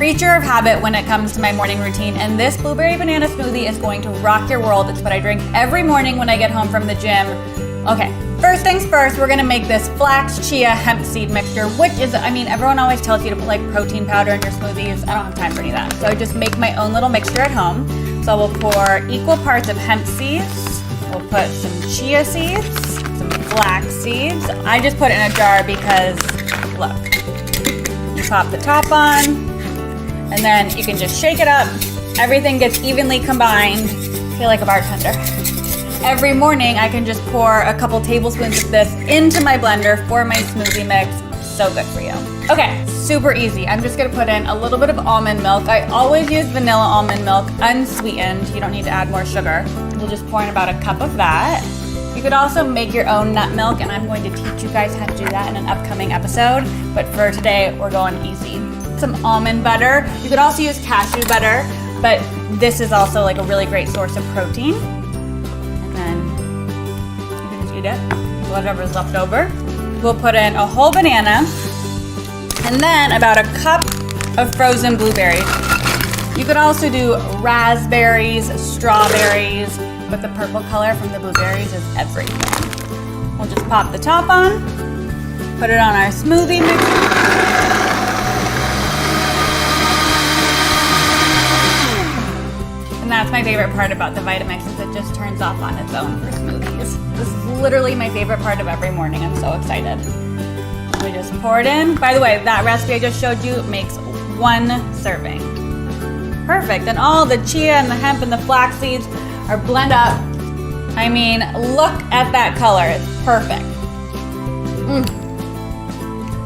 creature of habit when it comes to my morning routine, and this blueberry banana smoothie is going to rock your world. It's what I drink every morning when I get home from the gym. Okay, first things first, we're gonna make this flax, chia, hemp seed mixture, which is, I mean, everyone always tells you to put like protein powder in your smoothies. I don't have time for any of that. So I just make my own little mixture at home. So we'll pour equal parts of hemp seeds. We'll put some chia seeds, some flax seeds. I just put it in a jar because, look, you pop the top on, and then you can just shake it up. Everything gets evenly combined. I feel like a bartender. Every morning, I can just pour a couple tablespoons of this into my blender for my smoothie mix. So good for you. Okay, super easy. I'm just gonna put in a little bit of almond milk. I always use vanilla almond milk, unsweetened. You don't need to add more sugar. We'll just pour in about a cup of that. You could also make your own nut milk, and I'm going to teach you guys how to do that in an upcoming episode. But for today, we're going easy. Some almond butter. You could also use cashew butter, but this is also like a really great source of protein. And then you can just eat it, whatever's left over. We'll put in a whole banana, and then about a cup of frozen blueberries. You could also do raspberries, strawberries, but the purple color from the blueberries is everything. We'll just pop the top on, put it on our smoothie mix. And that's my favorite part about the Vitamix, is it just turns off on its own for smoothies. This is literally my favorite part of every morning. I'm so excited. We just pour it in. By the way, that recipe I just showed you makes 1 serving. Perfect. And all the chia and the hemp and the flax seeds are blend up. I mean, look at that color. It's perfect.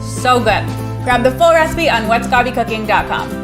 So good. Grab the full recipe on whatsgobbycooking.com.